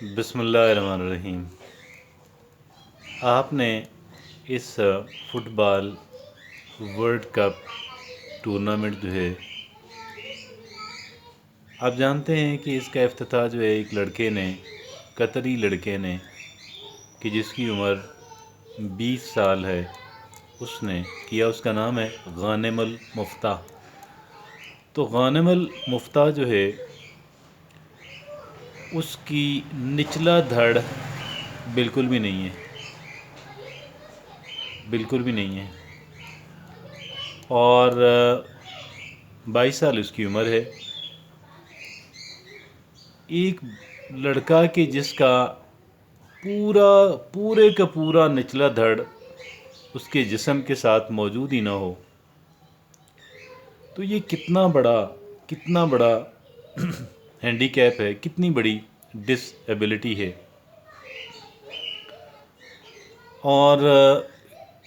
بسم اللہ الرحمن الرحیم۔ آپ نے اس فٹ بال ورلڈ کپ ٹورنامنٹ جو ہے، آپ جانتے ہیں کہ اس کا افتتاح جو ہے ایک لڑکے نے، قطری لڑکے نے، کہ جس کی عمر 20 سال ہے، اس نے کیا۔ اس کا نام ہے غانم المفتاح۔ تو غانم المفتاح جو ہے، اس کی نچلا دھڑ بالکل بھی نہیں ہے، بالکل بھی نہیں ہے، اور 22 سال اس کی عمر ہے۔ ایک لڑکا کہ جس کا پورے کا پورا نچلا دھڑ اس کے جسم کے ساتھ موجود ہی نہ ہو، تو یہ کتنا بڑا ہینڈی کیپ ہے، کتنی بڑی ڈس ایبلٹی ہے، اور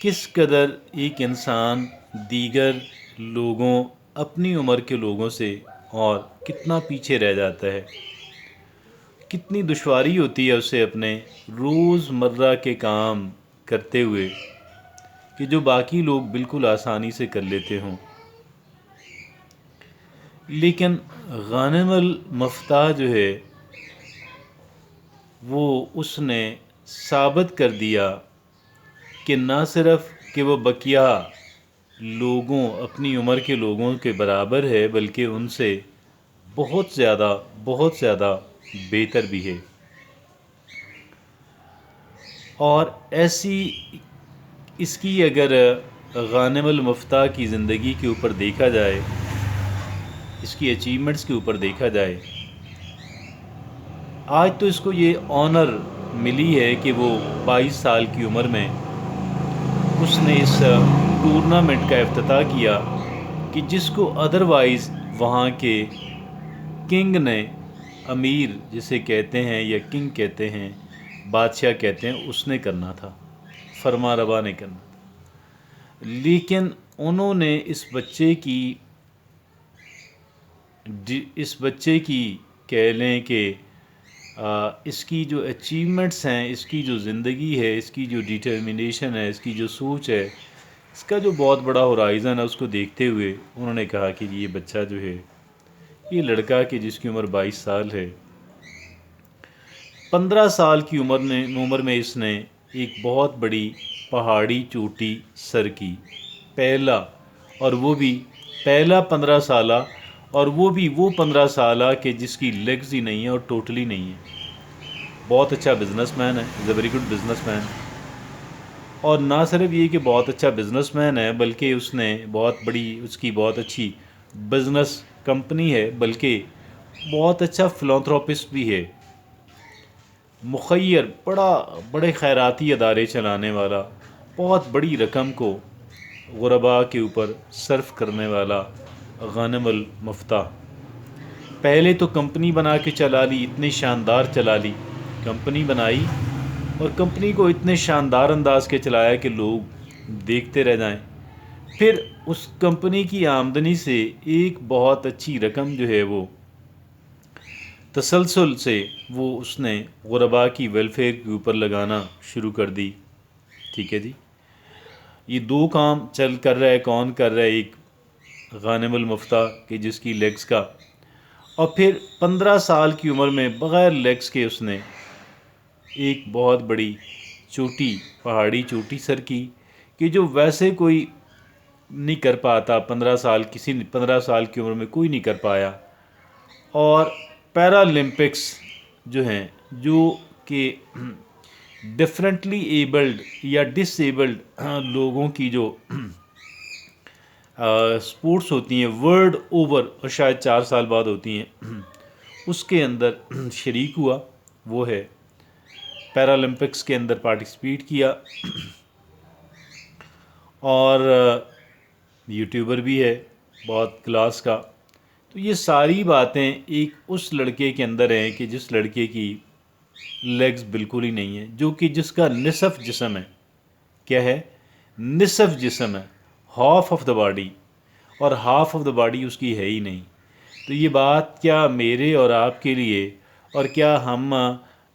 کس قدر ایک انسان دیگر لوگوں، اپنی عمر کے لوگوں سے اور کتنا پیچھے رہ جاتا ہے، کتنی دشواری ہوتی ہے اسے اپنے روز مرہ کے کام کرتے ہوئے کہ جو باقی لوگ بالکل آسانی سے کر لیتے ہوں۔ لیکن غانم المفتاح جو ہے، وہ اس نے ثابت کر دیا کہ نہ صرف کہ وہ بقیہ لوگوں، اپنی عمر کے لوگوں کے برابر ہے، بلکہ ان سے بہت زیادہ بہتر بھی ہے۔ اور ایسی اس کی اگر غانم المفتاح کی زندگی کے اوپر دیکھا جائے، اس کی اچیومنٹس کے اوپر دیکھا جائے، آج تو اس کو یہ آنر ملی ہے کہ وہ 22 سال کی عمر میں اس نے اس ٹورنامنٹ کا افتتاح کیا کہ جس کو ادروائز وہاں کے کنگ نے، امیر جسے کہتے ہیں یا کنگ کہتے ہیں، بادشاہ کہتے ہیں، اس نے کرنا تھا، فرما روا نے کرنا تھا۔ لیکن انہوں نے اس بچے کی کہہ لیں کہ اس کی جو اچیومنٹس ہیں، اس کی جو زندگی ہے، اس کی جو ڈیٹرمنیشن ہے، اس کی جو سوچ ہے، اس کا جو بہت بڑا ہورائزن ہے، اس کو دیکھتے ہوئے انہوں نے کہا کہ یہ بچہ جو ہے، یہ لڑکا کہ جس کی عمر 22 سال ہے، 15 سال کی عمر میں اس نے ایک بہت بڑی پہاڑی چوٹی سر کی، پہلا، اور وہ بھی پہلا 15 سالہ، اور وہ بھی وہ 15 سالہ کہ جس کی لیگز ہی نہیں ہیں اور ٹوٹلی نہیں ہیں۔ بہت اچھا بزنس مین ہے، is a very good businessman, اور نہ صرف یہ کہ بہت اچھا بزنس مین ہے، بلکہ اس کی بہت اچھی بزنس کمپنی ہے، بلکہ بہت اچھا فلانتھروپسٹ بھی ہے، مخیر، بڑے خیراتی ادارے چلانے والا، بہت بڑی رقم کو غرباء کے اوپر صرف کرنے والا غانم المفتاح۔ پہلے تو کمپنی بنا کے چلا لی، اتنی شاندار چلا لی، کمپنی بنائی اور کمپنی کو اتنے شاندار انداز کے چلایا کہ لوگ دیکھتے رہ جائیں۔ پھر اس کمپنی کی آمدنی سے ایک بہت اچھی رقم جو ہے، وہ تسلسل سے وہ اس نے غرباء کی ویلفیئر کے اوپر لگانا شروع کر دی۔ ٹھیک ہے جی، یہ دو کام کر رہا ہے، کون کر رہا ہے؟ ایک غانم المفتاح کہ جس کی لیگز کا، اور پھر 15 سال کی عمر میں بغیر لیگز کے اس نے ایک بہت بڑی چوٹی، پہاڑی چوٹی سر کی، کہ جو ویسے کوئی نہیں کر پاتا، 15 سال کی عمر میں کوئی نہیں کر پایا۔ اور پیرالمپکس جو ہیں، جو کہ ڈفرینٹلی ایبلڈ یا ڈس ایبلڈ لوگوں کی جو سپورٹس ہوتی ہیں ورلڈ اوور، اور شاید 4 سال بعد ہوتی ہیں، اس کے اندر شریک ہوا، وہ ہے پیرالمپکس کے اندر پارٹیسپیٹ کیا، اور یوٹیوبر بھی ہے بہت کلاس کا۔ تو یہ ساری باتیں ایک اس لڑکے کے اندر ہیں کہ جس لڑکے کی لیگز بالکل ہی نہیں ہیں، جو کہ جس کا نصف جسم ہے، کیا ہے؟ نصف جسم ہے، ہاف آف دا باڈی، اور ہاف آف دا باڈی اس کی ہے ہی نہیں۔ تو یہ بات کیا میرے اور آپ کے لیے، اور کیا ہم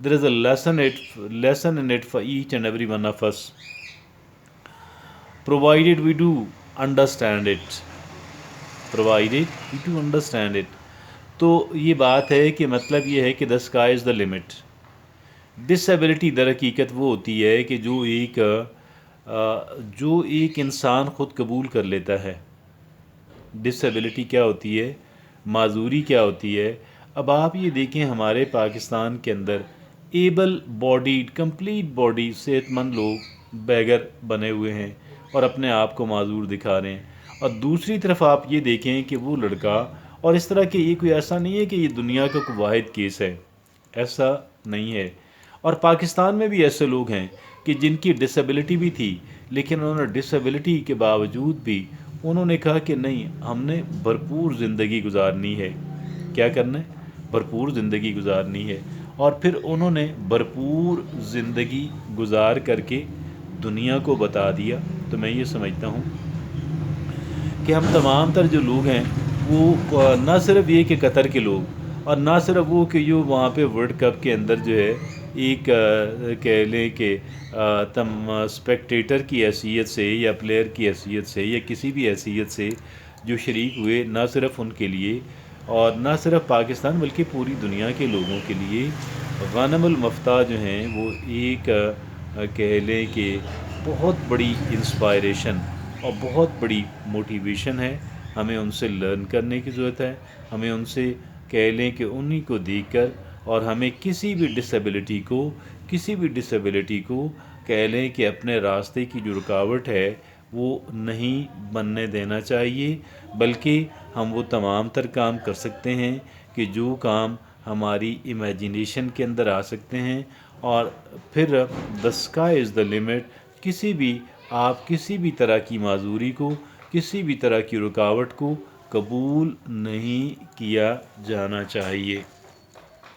There is a lesson in it for each and every one of us, provided we do understand it. Provided we do understand it. تو یہ بات ہے کہ مطلب یہ ہے کہ the sky is the limit. Disability در حقیقت وہ ہوتی ہے کہ جو ایک انسان خود قبول کر لیتا ہے. ڈسیبلٹی کیا ہوتی ہے؟ معذوری کیا ہوتی ہے؟ اب آپ یہ دیکھیں ہمارے پاکستان کے اندر ایبل باڈیڈ کمپلیٹ باڈی صحت مند لوگ بیگر بنے ہوئے ہیں اور اپنے آپ کو معذور دکھا رہے ہیں. اور دوسری طرف آپ یہ دیکھیں کہ وہ لڑکا، اور اس طرح کہ یہ کوئی ایسا نہیں ہے کہ یہ دنیا کا کوئی واحد کیس ہے، ایسا نہیں ہے. اور پاکستان میں بھی ایسے لوگ ہیں کہ جن کی ڈسیبلٹی بھی تھی، لیکن انہوں نے ڈسیبلٹی کے باوجود بھی انہوں نے کہا کہ نہیں، ہم نے بھرپور زندگی گزارنی ہے. کیا کرنا ہے؟ بھرپور زندگی گزارنی ہے. اور پھر انہوں نے بھرپور زندگی گزار کر کے دنیا کو بتا دیا. تو میں یہ سمجھتا ہوں کہ ہم تمام تر جو لوگ ہیں وہ نہ صرف یہ کہ قطر کے لوگ، اور نہ صرف وہ کہ جو وہاں پہ ورلڈ کپ کے اندر جو ہے ایک کہہ لیں کہ تم اسپیکٹیٹر کی حیثیت سے یا پلیئر کی حیثیت سے یا کسی بھی حیثیت سے جو شریک ہوئے، نہ صرف ان کے لیے اور نہ صرف پاکستان بلکہ پوری دنیا کے لوگوں کے لیے غانم المفتاح جو ہیں وہ ایک کہہ لیں کہ بہت بڑی انسپائریشن اور بہت بڑی موٹیویشن ہے. ہمیں ان سے لرن کرنے کی ضرورت ہے. ہمیں ان سے کہہ لیں کہ انہی کو دیکھ کر اور ہمیں کسی بھی ڈسیبلٹی کو کہہ لیں کہ اپنے راستے کی جو رکاوٹ ہے وہ نہیں بننے دینا چاہیے، بلکہ ہم وہ تمام تر کام کر سکتے ہیں کہ جو کام ہماری امیجینیشن کے اندر آ سکتے ہیں. اور پھر the sky is the limit. کسی بھی طرح کی معذوری کو، کسی بھی طرح کی رکاوٹ کو قبول نہیں کیا جانا چاہیے.